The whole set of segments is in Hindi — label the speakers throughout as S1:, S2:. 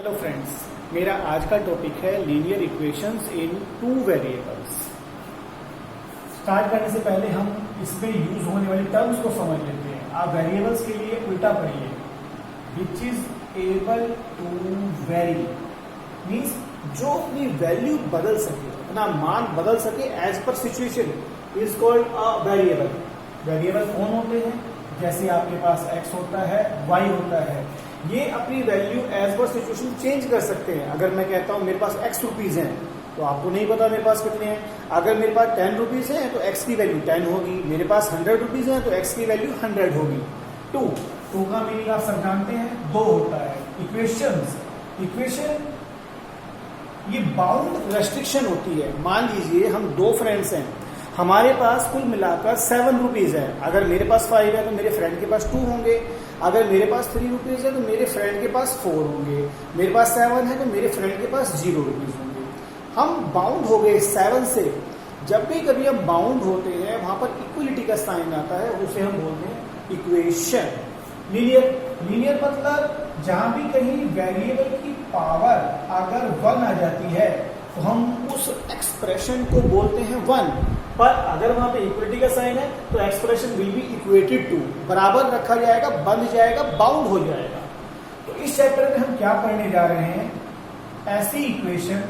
S1: हेलो फ्रेंड्स, मेरा आज का टॉपिक है लीनियर इक्वेशंस इन टू वेरिएबल्स। स्टार्ट करने से पहले हम इसमें यूज होने वाली टर्म्स को समझ लेते हैं। आप वेरिएबल्स के लिए उल्टा पढ़िए, which is able to vary, means जो अपनी वैल्यू बदल सके, अपना मान बदल सके as per situation, is called a variable. Variable कौन होते हैं? जैसे आपके पास x होता है, y होता है, ये अपनी value as per situation change कर सकते हैं। अगर मैं कहता हूं मेरे पास x रुपीज हैं, तो आपको नहीं पता मेरे पास कितने हैं। अगर मेरे पास 10 रुपीज है तो x की वैल्यू 10 होगी। मेरे पास 100 रुपीज है तो x की वैल्यू 100 होगी। टू का मीनिंग आप सब जानते हैं, दो होता है। इक्वेशन ये बाउंड रेस्ट्रिक्शन होती है। मान लीजिए हम दो फ्रेंड्स हैं, हमारे पास कुल मिलाकर 7 रुपीज है। अगर मेरे पास 5 है तो मेरे फ्रेंड के पास 2 होंगे। अगर मेरे पास 3 रुपीज है तो मेरे फ्रेंड के पास 4 होंगे। मेरे पास 7 है तो मेरे फ्रेंड के पास 0 रुपीज होंगे। हम बाउंड हो गए 7 से। जब भी कभी हम बाउंड होते हैं, वहां पर इक्वलिटी का साइन आता है, उसे हम बोलते हैं इक्वेशन। लीनियर मतलब जहां भी कहीं वेरिएबल की पावर अगर 1 आ जाती है तो हम उस एक्सप्रेशन को बोलते हैं 1। पर अगर वहां पे इक्वलिटी का साइन है तो expression will be equated to, बराबर रखा जाएगा, बंध जाएगा, बाउंड हो जाएगा। तो इस चैप्टर में हम क्या पढ़ने जा रहे हैं? ऐसी इक्वेशन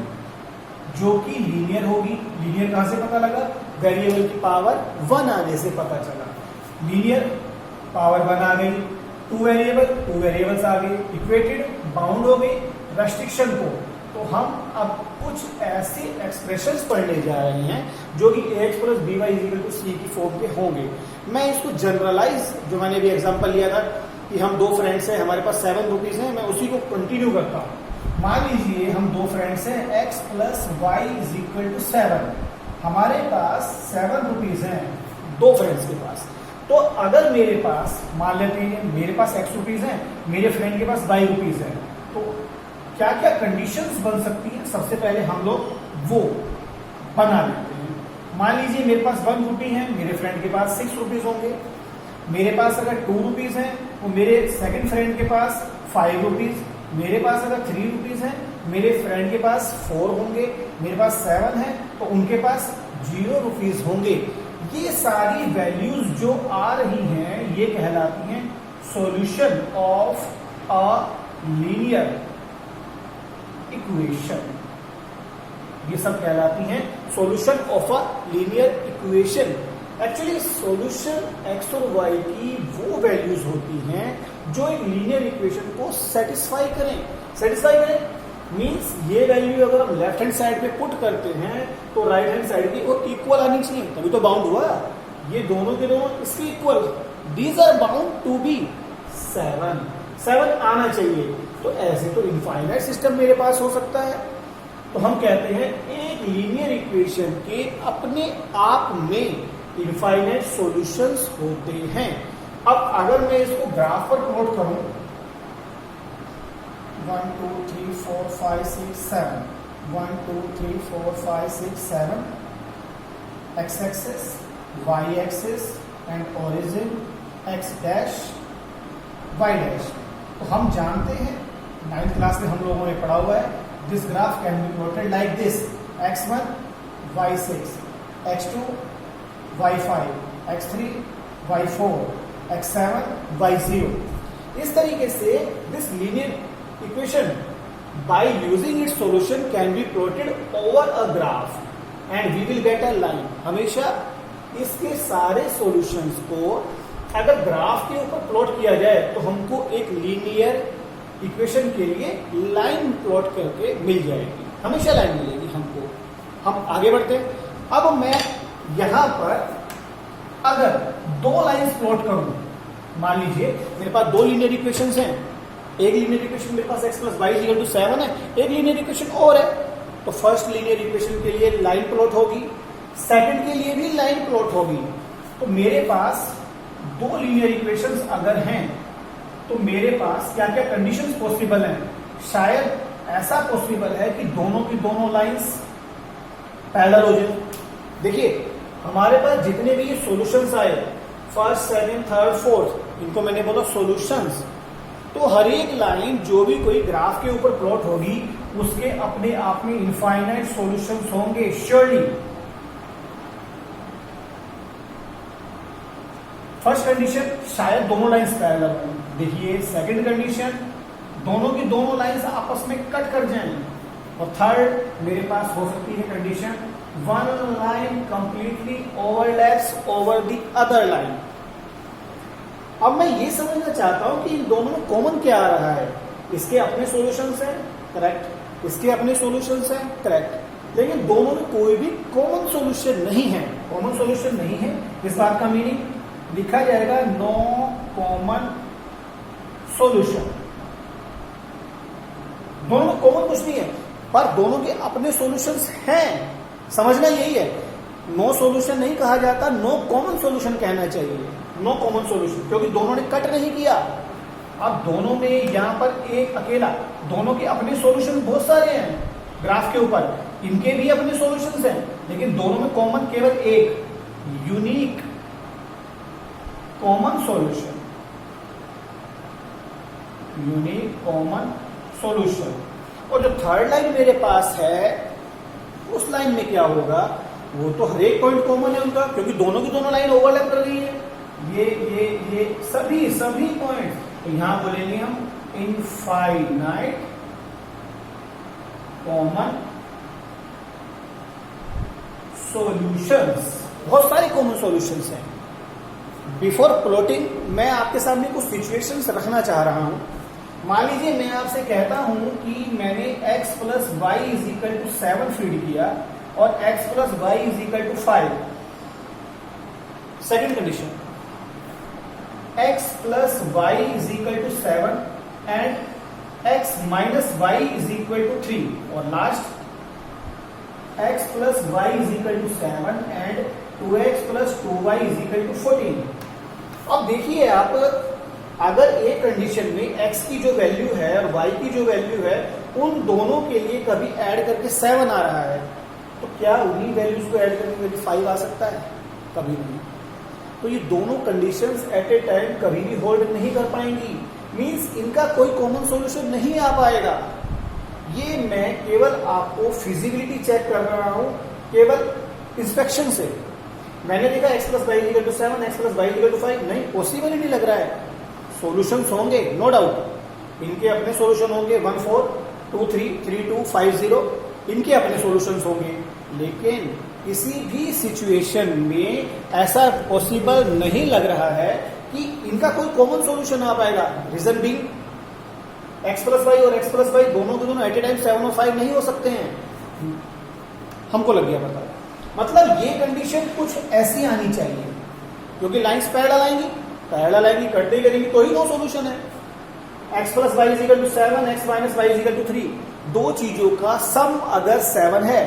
S1: जो कि लीनियर होगी। लीनियर कहां से पता लगा? वेरिएबल की पावर 1 आने से पता चला। लीनियर पावर 1 आ गई, टू वेरिएबल्स आ गए, इक्वेटेड, बाउंड हो गई रेस्ट्रिक्शन को। तो हम अब कुछ ऐसे एक्सप्रेशंस पढ़ने जा रहे हैं जो कि ax plus B Y equal to C की फॉर्म के होंगे। मैं इसको जनरलाइज, जो मैंने भी एग्जांपल लिया था कि हम दो फ्रेंड्स हैं, हमारे पास 7 रुपीज हैं, मैं उसी को कंटिन्यू करता हूं। मान लीजिए हम दो फ्रेंड्स हैं, x plus Y is equal to 7। हमारे पास 7 रुपीज हैं दो फ्रेंड्स के पास। तो अगर मेरे पास, मान लेते हैं मेरे पास x रुपीज हैं, मेरे फ्रेंड के पास y रुपीज है, तो क्या क्या कंडीशंस बन सकती हैं? सबसे पहले हम लोग वो बना लेते हैं। मान लीजिए मेरे पास 1 रुपी है, मेरे फ्रेंड के पास 6 रुपीज होंगे। मेरे पास अगर 2 रुपीज है तो मेरे सेकंड फ्रेंड के पास 5 रुपीज। मेरे पास अगर 3 रुपीज है, मेरे फ्रेंड के पास 4 होंगे। मेरे पास 7 है तो उनके पास 0 रुपीज होंगे। ये सारी वैल्यूज जो आ रही हैं, ये कहलाती हैं solution of a linear equation. ये सब कहलाती हैं solution of a linear equation. Actually solution x और y की वो वैल्यूज होती हैं जो एक लीनियर इक्वेशन को सेटिस्फाई करें। मींस ये वैल्यू अगर हम लेफ्ट हैंड साइड पे पुट करते हैं तो राइट हैंड साइड की वो इक्वल आनी चाहिए, तभी तो बाउंड हुआ। ये दोनों के दोनों इसके equal, these are bound to be 7 आना चाहिए। तो ऐसे तो इनफाइनाइट सिस्टम मेरे पास हो सकता है। तो हम कहते हैं एक लीनियर इक्वेशन के अपने आप में इनफाइनाइट सॉल्यूशंस होते हैं। अब अगर मैं इसको ग्राफ पर प्लॉट करूं, 1 2 3 4 5 6 7, 1 2 3 4 5 6 7, x axis, y axis and origin x dash, y dash. तो हम जानते हैं, 9th क्लास में हम लोगों ने पढ़ा हुआ है, this graph can be plotted like this, x1 y6, x2 y5, x3 y4, x7 y0। इस तरीके से this linear equation by using its solution can be plotted over a graph and we will get a line. हमेशा इसके सारे सॉल्यूशंस को अगर ग्राफ के ऊपर प्लॉट किया जाए तो हमको एक लीनियर इक्वेशन के लिए लाइन प्लॉट करके मिल जाएगी, हमेशा लाइन मिलेगी हमको। हम आगे बढ़ते हैं। अब मैं यहां पर अगर दो लाइंस प्लॉट करूं, मान लीजिए मेरे पास दो लीनियर इक्वेशंस हैं। एक लीनियर इक्वेशन मेरे पास x plus y equal to 7 है, एक लीनियर इक्वेशन और है। तो फर्स्ट लीनियर इक्वेशन के लिए लाइन प्लॉट होगी, सेकंड के लिए भी लाइन प्लॉट होगी। तो मेरे पास दो लीनियर इक्वेशंस अगर हैं तो मेरे पास क्या क्या कंडीशंस पॉसिबल हैं? शायद ऐसा पॉसिबल है कि दोनों की दोनों लाइंस पैरेलल हो जाए। देखिए हमारे पास जितने भी ये सॉल्यूशंस आए, फर्स्ट, सेकंड, थर्ड, फोर्थ, इनको मैंने बोला सॉल्यूशंस। तो हर एक लाइन जो भी कोई ग्राफ के ऊपर प्लॉट होगी उसके अपने आप में इनफाइनाइट सॉल्यूशंस होंगे श्योरली। फर्स्ट कंडीशन शायद दोनों लाइंस पैरेलल हों। देखिए सेकंड कंडीशन दोनों की दोनों लाइंस आपस में कट कर जाएं। और थर्ड मेरे पास हो सकती है condition one line completely overlaps over the other line. अब मैं ये समझना चाहता हूं कि इन दोनों में कॉमन क्या आ रहा है। इसके अपने सॉल्यूशंस हैं, करेक्ट, इसके अपने सॉल्यूशंस हैं, करेक्ट, लेकिन दोनों में कोई भी कॉमन सॉल्यूशन नहीं है। कॉमन सॉल्यूशन नहीं है, इस बात का मीनिंग लिखा जाएगा नो कॉमन सॉल्यूशन। दोनों में कॉमन कुछ नहीं है, पर दोनों के अपने सॉल्यूशंस हैं। समझना यही है, नो सॉल्यूशन नहीं कहा जाता, नो कॉमन सॉल्यूशन कहना चाहिए। नो कॉमन सॉल्यूशन, क्योंकि दोनों ने कट नहीं किया। अब दोनों में यहां पर एक अकेला, दोनों के अपने सॉल्यूशन बहुत सारे हैं ग्राफ के ऊपर, इनके भी अपने सॉल्यूशंस हैं, लेकिन दोनों में कॉमन केवल एक unique common solution, unique common solution. और जो थर्ड लाइन मेरे पास है उस लाइन में क्या होगा, वो तो हर एक पॉइंट कॉमन है उनका, क्योंकि दोनों की दोनों लाइन ओवरलैप कर रही है। ये सभी पॉइंट, तो यहां बोलेंगे हम इनफाइनाइट कॉमन सॉल्यूशंस। बहुत सारे कॉमन सॉल्यूशंस हैं। बिफोर प्लॉटिंग मैं आपके सामने कुछ सिचुएशंस रखना चाह रहा हूं। मान लीजिए मैं आपसे कहता हूं कि मैंने x plus Y is equal to 7 feed किया और x plus Y is equal to 5। Second condition, x plus Y is equal to 7 and x minus y is equal to 3। और last x plus Y is equal to 7 and 2x plus 2y is equal to 14। अब देखिए आप, अगर एक कंडीशन में x की जो वैल्यू है और y की जो वैल्यू है उन दोनों के लिए कभी ऐड करके 7 आ रहा है, तो क्या उन्हीं वैल्यूज को ऐड करके कभी 5 आ सकता है? कभी नहीं। तो ये दोनों कंडीशंस एट ए टाइम कभी भी होल्ड नहीं कर पाएंगी, मींस इनका कोई कॉमन सॉल्यूशन नहीं आ पाएगा। ये मैं केवल आपको फिजिबिलिटी चेक कर रहा हूं, केवल इंस्पेक्शन से। मैंने देखा x plus y equal to 7, x plus y equal to 5, नहीं, पॉसिबल ही नहीं लग रहा है। सॉल्यूशंस होंगे नो डाउट, इनके अपने सॉल्यूशन होंगे 1 4 2 3 3 2 5 0, इनके अपने सॉल्यूशंस होंगे, लेकिन किसी भी सिचुएशन में ऐसा पॉसिबल नहीं लग रहा है कि इनका कोई कॉमन सॉल्यूशन आ पाएगा। Reason being x plus y और x प्लस वाई दोनों के दोनों एट ए टाइम 7 और 5 नहीं हो सकते हैं। हमको लग गया पता, मतलब ये कंडीशन कुछ ऐसी आनी चाहिए, क्योंकि लाइंस पैरेलल आएंगी, पैरेलल आएंगी, कटते ही करेंगी, तो ही नो सॉल्यूशन है। x plus Y is equal to 7, x minus y is equal to 3। दो चीजों का सम अगर 7 है,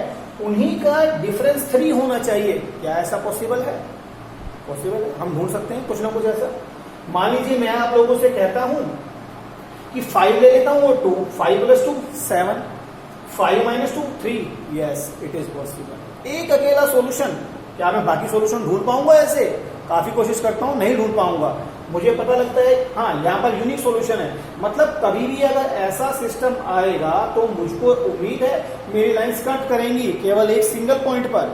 S1: उन्हीं का डिफरेंस 3 होना चाहिए। क्या ऐसा पॉसिबल है? पॉसिबल है, हम ढूंढ सकते हैं कुछ ना कुछ ऐसा। मान लीजिए मैं आप लोगों से कहता हूं कि 5 ले लेता हूं और 2, 5 plus 2 7, 5 minus 2 3। Yes, it is possible. एक अकेला सॉल्यूशन, क्या मैं बाकी सॉल्यूशन ढूंढ पाऊंगा? ऐसे काफी कोशिश करता हूं, नहीं ढूंढ पाऊंगा। मुझे पता लगता है हाँ यहाँ पर यूनिक सॉल्यूशन है। मतलब कभी भी अगर ऐसा सिस्टम आएगा तो मुझको उम्मीद है मेरी लाइंस कट करेंगी केवल एक सिंगल पॉइंट पर,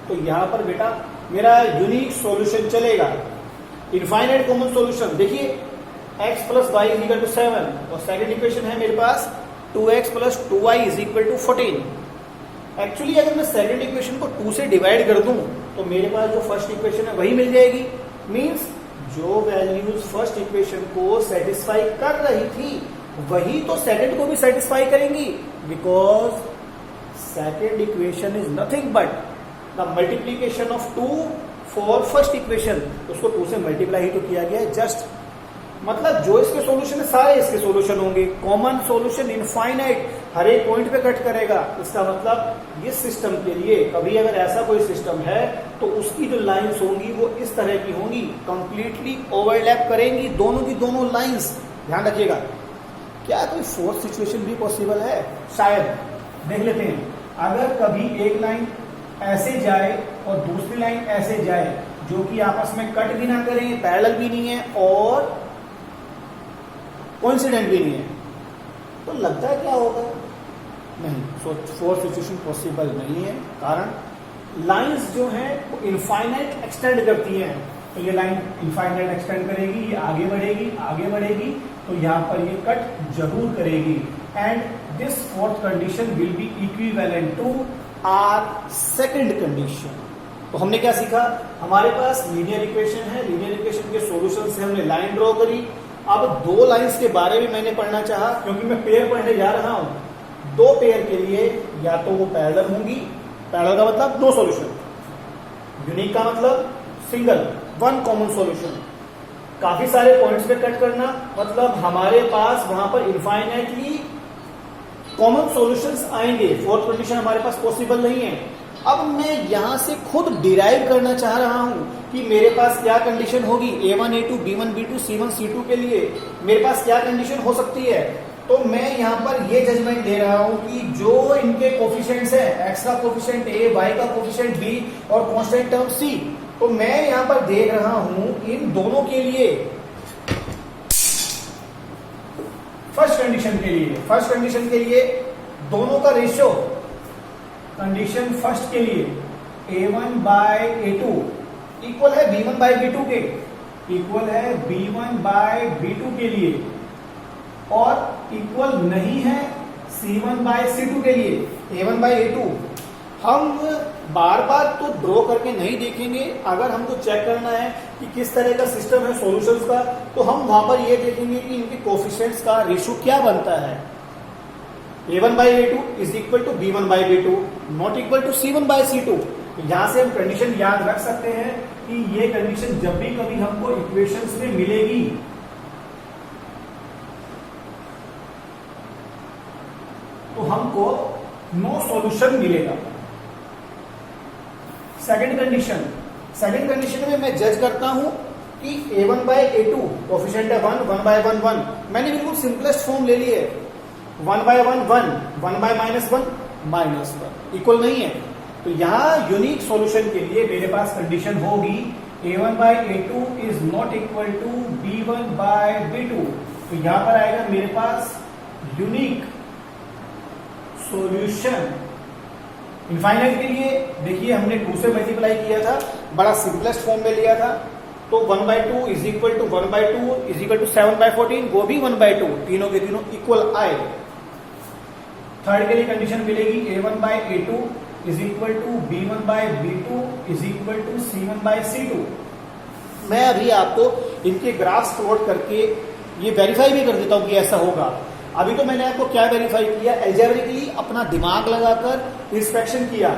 S1: तो यहाँ पर बेटा मेरा यूनिक सॉल्यूशन चलेगा, इनफाइनाइट कॉमन सॉल्यूशन। देखिए x plus Y is equal to 7 और सेकेंड इक्वेशन है मेरे पास 2x plus 2y is equal to 14। Actually अगर मैं सेकेंड इक्वेशन को 2 से डिवाइड कर दूं तो मेरे पास जो फर्स्ट इक्वेशन है वही मिल जाएगी। मींस जो वैल्यूज फर्स्ट इक्वेशन को सेटिस्फाई कर रही थी वही तो सेकंड को भी सेटिस्फाई करेंगी, because second equation is nothing but the multiplication of 2 for first equation. उसको 2 से मल्टीप्लाई ही तो किया गया है जस्ट। मतलब जो इसके सॉल्यूशन है सारे इसके सॉल्यूशन होंगे, कॉमन सॉल्यूशन इनफाइनाइट, हर एक पॉइंट पे कट करेगा। इसका मतलब इस सिस्टम के लिए कभी अगर ऐसा कोई सिस्टम है तो उसकी जो लाइंस होंगी वो इस तरह की होंगी, कंप्लीटली ओवरलैप करेंगी दोनों की दोनों लाइंस। ध्यान रखिएगा। क्या कोई फोर्थ सिचुएशन भी पॉसिबल है? शायद। देख लेते हैं। अगर कभी एक लाइन ऐसे जाए और दूसरी लाइन ऐसे जाए जो कि आपस में कट भी ना करें, पैरेलल भी नहीं है और कोइंसिडेंट भी नहीं है, तो लगता है क्या होगा? नहीं, सो फोर्थ सिचुएशन पॉसिबल नहीं है। कारण लाइंस जो है वो इनफाइनाइट एक्सटेंड करती हैं, तो ये लाइन इनफाइनाइट एक्सटेंड करेगी, ये आगे बढ़ेगी, आगे बढ़ेगी, तो यहाँ पर ये कट जरूर करेगी। And this fourth condition will be equivalent to our second condition. तो हमने क्या सीखा? हमारे पास लीनियर इक्वेशन है, लीनियर इक्वेशन के सॉल्यूशन से हमने लाइन ड्रॉ करी। अब दो लाइंस के बारे में मैंने पढ़ना चाहा, क्योंकि मैं पेयर पढ़ने जा रहा हूं। दो पेयर के लिए या तो वो पैरेलल होंगी, पैरेलल का मतलब दो सॉल्यूशन, यूनिक का मतलब सिंगल, वन कॉमन सॉल्यूशन। काफी सारे पॉइंट्स पे कट करना मतलब हमारे पास वहां पर इनफाइनाइटली कॉमन सॉल्यूशंस आएंगे। फोर्थ कंडीशन हमारे पास पॉसिबल नहीं है। अब मैं यहां से खुद डिराइव करना चाह रहा हूं कि मेरे पास क्या कंडीशन होगी A1 A2 B1 B2 C1 C2 के लिए, मेरे पास क्या कंडीशन हो सकती है। तो मैं यहां पर ये जजमेंट दे रहा हूं कि जो इनके कोफिशिएंट्स है, x का कोफिशिएंट A, y का कोफिशिएंट B और कांस्टेंट टर्म C, तो मैं यहां पर देख रहा हूं इन दोनों के लिए फर्स्ट कंडीशन के लिए दोनों का रेशियो, कंडीशन फर्स्ट के लिए A1 बाय A2 इक्वल है B1 बाय B2 के, इक्वल है B1 बाय B2 के लिए, और इक्वल नहीं है C1 बाय C2 के लिए, A1 बाय A2। हम बार बार तो ड्रॉ करके नहीं देखेंगे। अगर हमको चेक करना है कि किस तरह का सिस्टम है सॉल्यूशंस का, तो हम वहां पर ये देखेंगे कि इनके कोफिशिएंट्स का रेशियो क्या बनता है। A1 by A2 is equal to B1 by B2 not equal to C1 by C2। यहां से हम कंडीशन याद रख सकते हैं कि ये कंडीशन जब भी कभी हमको इक्वेशंस में मिलेगी तो हमको नो सॉल्यूशन मिलेगा। सेकंड कंडीशन में मैं जज करता हूं कि A1 बाय A2 कोफिशिएंट है 1 बाय 1 1। मैंने बिल्कुल सिंपलेस्ट फॉर्म ले ली है, 1 बाय 1 1, 1 बाय -1 इक्वल नहीं है। तो यहां यूनिक सॉल्यूशन के लिए मेरे पास कंडीशन होगी A1 by A2 is not equal to B1 by B2। तो यहां पर आएगा मेरे पास यूनिक सॉल्यूशन। इनफाइनाइट के लिए देखिए हमने 2 से मल्टीप्लाई किया था, बड़ा सिंपलेस्ट फॉर्म में लिया था, तो 1 by 2 is equal to 1 by 2 is equal to 7 by 14, वो भी 1 बाय 2, तीनों के तीनों इक्वल आए। थर्ड के लिए कंडीशन मिलेगी A1 by A2 is equal to B1 by B2 is equal to C1 by C2। मैं अभी आपको इनके ग्राफ्स प्लॉट करके ये वेरीफाई भी कर देता हूं कि ऐसा होगा। अभी तो मैंने आपको क्या वेरीफाई किया, अलजेब्रिकली अपना दिमाग लगाकर इंस्पेक्शन किया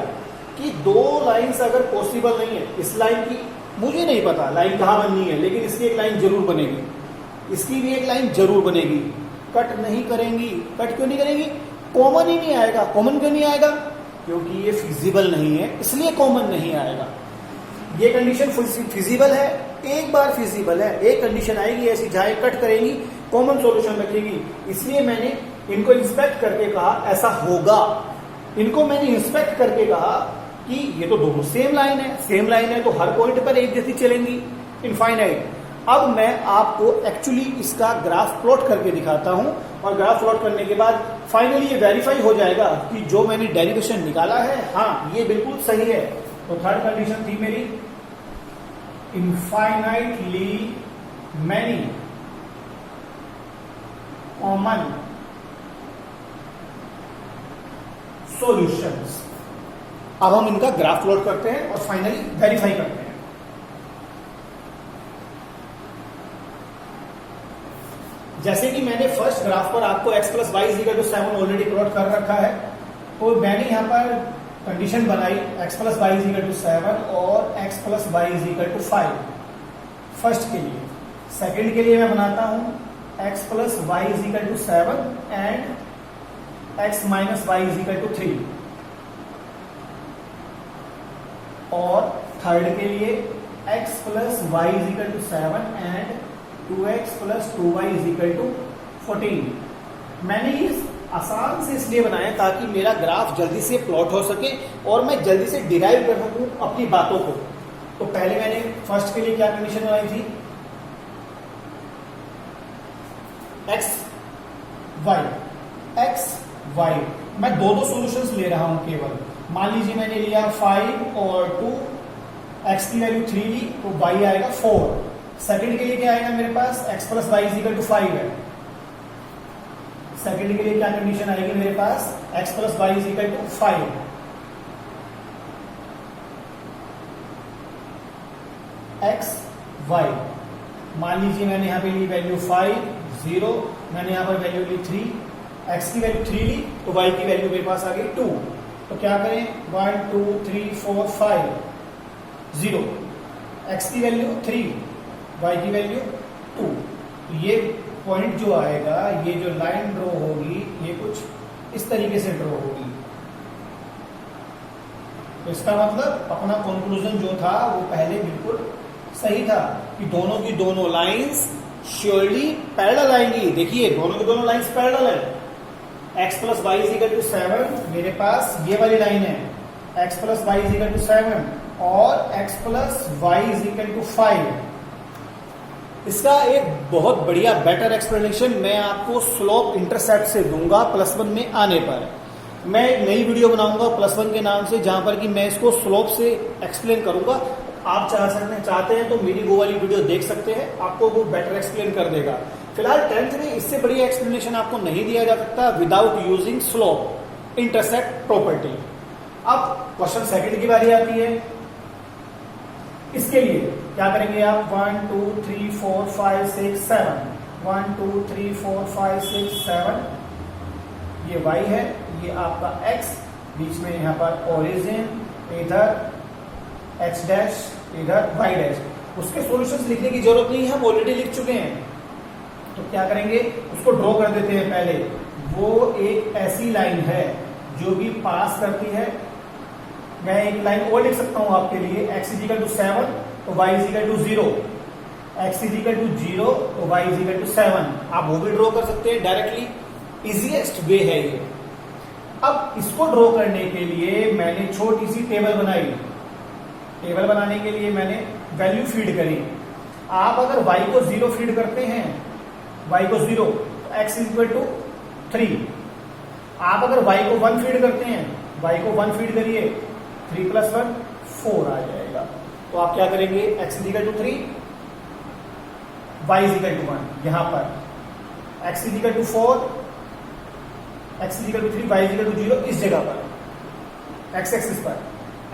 S1: कि दो लाइंस अगर पॉसिबल नहीं है, इस लाइन की मुझे नहीं पता लाइन कहां बननी है, लेकिन इसकी एक लाइन जरूर बनेगी, इसकी भी एक लाइन जरूर बनेगी। कट नहीं करेंगी, कट क्यों नहीं करेंगी? कॉमन ही नहीं आएगा। कॉमन क्यों नहीं आएगा? क्योंकि ये फिजिबल नहीं है, इसलिए कॉमन नहीं आएगा। ये कंडीशन फिजिबल है, एक बार फिजिबल है, एक कंडीशन आएगी ऐसी जहां कट करेंगी, कॉमन सॉल्यूशन रखेगी, इसलिए मैंने इनको इंस्पेक्ट करके कहा ऐसा होगा। इनको मैंने इंस्पेक्ट करके कहा कि ये तो दोनों सेम लाइन है, तो हर पॉइंट पर एक जैसी चलेंगी, इनफाइनाइट। अब मैं आपको एक्चुअली इसका ग्राफ प्लॉट करके दिखाता हूं, और ग्राफ प्लॉट करने के बाद फाइनली ये वेरीफाई हो जाएगा कि जो मैंने डेरिवेशन निकाला है, हाँ ये बिल्कुल सही है। तो थर्ड कंडीशन थी मेरी इनफाइनाइटली मैनी कॉमन सॉल्यूशंस। अब हम इनका ग्राफ प्लॉट करते हैं और फाइनली वेरीफाई करते हैं। जैसे कि मैंने फर्स्ट ग्राफ पर आपको x plus y equal to 7 already plot कर रखा है, तो मैंने यहां पर कंडीशन बनाई x plus y equal to 7 और x plus y equal to 5 first के लिए। सेकंड के लिए मैं बनाता हूं x plus y equal to 7 and x minus y equal to 3, और थर्ड के लिए x plus y equal to 7 and 2x plus 2y equal to 14। मैंने ये आसान से इसलिए बनाया ताकि मेरा ग्राफ जल्दी से प्लॉट हो सके और मैं जल्दी से डिराइव कर सकूं अपनी बातों को। तो पहले मैंने फर्स्ट के लिए क्या कंडीशन बनाई थी, एक्स वाई, एक्स वाई, मैं दो सॉल्यूशंस ले रहा हूं केवल। मान लीजिए मैंने लिया 5 और 2, एक्स की वैल्यू 3 ली तो वाई आएगा 4। सेकंड के लिए क्या आएगा मेरे पास, X plus Y is equal to 5 है। सेकंड के लिए क्या कंडीशन आएगी मेरे पास, X plus Y is equal to 5। X Y, मान लीजिए मैंने यहां पे ली वैल्यू 5 0, मैंने यहां पर वैल्यू ली 3, एक्स की वैल्यू 3 ली तो वाई की वैल्यू मेरे पास आ गई 2। तो क्या करें, 1 2 3 4 5 0, एक्स की वैल्यू 3, वाई की वैल्यू 2। ये पॉइंट जो आएगा, ये जो लाइन ड्रॉ होगी, ये कुछ इस तरीके से ड्रॉ होगी। तो इसका मतलब अपना कंक्लूजन जो था वो पहले बिल्कुल सही था कि दोनों की दोनों लाइंस श्योरली पैरेलल आएंगी। देखिए दोनों की दोनों लाइंस पैरेलल है। x plus Y is equal to 7 मेरे पास ये वाली लाइन है, x plus Y is equal to 7 और x plus Y is equal to 5। इसका एक बहुत बढ़िया बेटर एक्सप्लेनेशन मैं आपको स्लोप इंटरसेप्ट से दूंगा +1 में आने पर। मैं एक नई वीडियो बनाऊंगा +1 के नाम से, जहां पर कि मैं इसको स्लोप से एक्सप्लेन करूंगा। आप चाहते हैं तो मेरी वो वाली वीडियो देख सकते हैं, आपको वो बेटर एक्सप्लेन कर देगा। फिलहाल 10th में इससे बढ़िया एक्सप्लेनेशन आपको नहीं दिया जा सकता without using slope intercept property. अब क्वेश्चन सेकंड की बारी आती है। इसके लिए क्या करेंगे आप, 1 2 3 4 5 6 7, 1 2 3 4 5 6 7, ये y है, ये आपका x, बीच में यहां पर ओरिजिन, इधर x डैश, इधर y डैश। उसके सॉल्यूशंस लिखने की जरूरत नहीं है, हम ऑलरेडी लिख चुके हैं। तो क्या करेंगे, उसको ड्रॉ कर देते हैं पहले। वो एक ऐसी लाइन है जो भी पास करती है, मैं एक लाइन और लिख सकता हूं आपके लिए, x इज इक्वल टू 7 तो y is equal to 0, x is equal to 0 तो y इज इक्वल टू 7। आप वो भी ड्रॉ कर सकते हैं डायरेक्टली, इजीएस्ट वे है ये। अब इसको ड्रॉ करने के लिए मैंने छोटी सी टेबल बनाई। टेबल बनाने के लिए मैंने वैल्यू फीड करी। आप अगर y को 0 फीड करते हैं, y को 0 तो x इज इक्वल टू 3। आप अगर y को 1 फीड करते हैं, y को 1 फीड करिए, 3 + 1 4 आ जाएगा। तो आप क्या करेंगे, x is equal to 3, y is equal to 1, यहां पर x is equal to 4, x is equal to 3, y is equal to 0 इस जगह पर, x एक्सिस पर,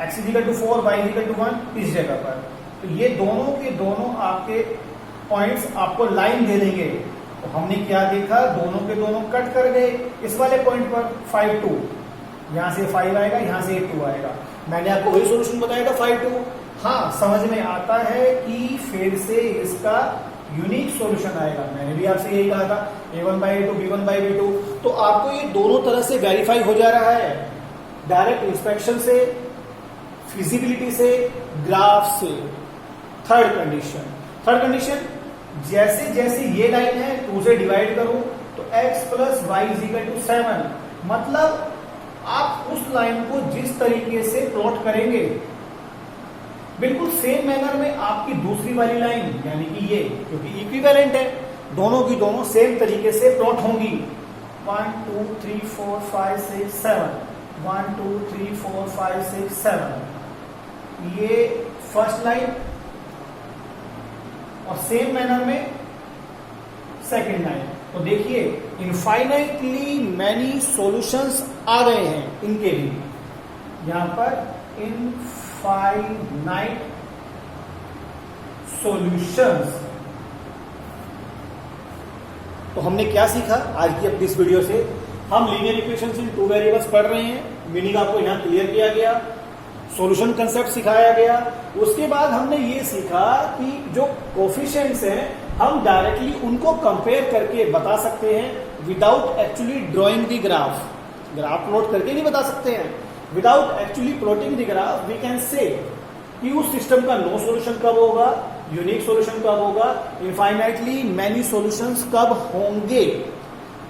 S1: x is equal to 4, y is equal to 1 इस जगह पर। तो ये दोनों के दोनों आपके पॉइंट्स आपको लाइन दे देंगे। तो हमने क्या देखा, दोनों के दोनों कट कर गए इस वाले पॉइंट पर 5 2, यहां से 5 आएगा, यहां से 2 आएगा। मैंने आपको वही सॉल्यूशन बताया था 5 2। हाँ, समझ में आता है कि फिर से इसका यूनिक सॉल्यूशन आएगा। मैंने भी आपसे यही कहा था, a1/a2 b1/b2। तो आपको ये दोनों तरह से वेरीफाई हो जा रहा है, डायरेक्ट इंस्पेक्शन से, फिजिबिलिटी से, ग्राफ से। थर्ड कंडीशन, जैसे जैसे ये लाइन है 2 से डिवाइड करूं तो x plus Y is equal to 7। मतलब आप उस लाइन को जिस तरीके से प्लॉट करेंगे, बिल्कुल सेम मैनर में आपकी दूसरी वाली लाइन, यानी कि ये, क्योंकि इक्विवेलेंट है, दोनों की दोनों सेम तरीके से प्लॉट होंगी। 1 2 3 4 5 6 7, 1 2 3 4 5 6 7, ये फर्स्ट लाइन, और सेम मैनर में सेकेंड लाइन। तो देखिए इनफाइनाइटली मैनी सॉल्यूशंस आ गए हैं इनके भी, यहां पर इनफाइनाइट सॉल्यूशंस। तो हमने क्या सीखा आज की अपनी इस वीडियो से, हम लीनियर इक्वेशंस इन 2 वेरिएबल्स पढ़ रहे हैं, मीनिंग आपको यहां क्लियर किया गया, सॉल्यूशन कंसेप्ट सिखाया गया। उसके बाद हमने ये सीखा कि जो कोफिशिएंट्स हैं हम डायरेक्टली उनको कंपेयर करके बता सकते हैं without actually drawing the graph plot करके नहीं बता सकते हैं। Without actually plotting the graph we can say कि उस सिस्टम का नो सॉल्यूशन कब होगा, यूनिक सॉल्यूशन कब होगा, इनफाइनाइटली मैनी सॉल्यूशंस कब होंगे।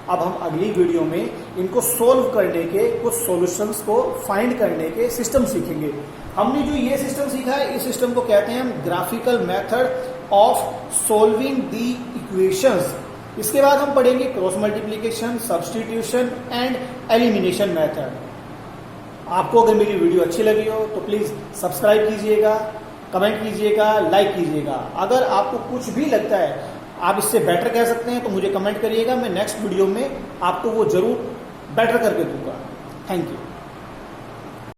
S1: अब हम अगली वीडियो में इनको सोल्व करने के, कुछ सॉल्यूशंस को फाइंड करने के सिस्टम सीखेंगे। हमने जो ये सिस्टम सीखा है, इस सिस्टम को कहते हैं हम graphical method of solving the equations. इसके बाद हम पढ़ेंगे cross multiplication, substitution and elimination method. आपको अगर मेरी वीडियो अच्छी लगी हो तो प्लीज सब्सक्राइब कीजिएगा, कमेंट कीजिएगा, लाइक कीजिएगा। अगर आपको कुछ भी लगता है आप इससे बेटर कह सकते हैं तो मुझे कमेंट करिएगा, मैं नेक्स्ट वीडियो में आपको वो जरूर बेटर करके दूंगा। Thank you.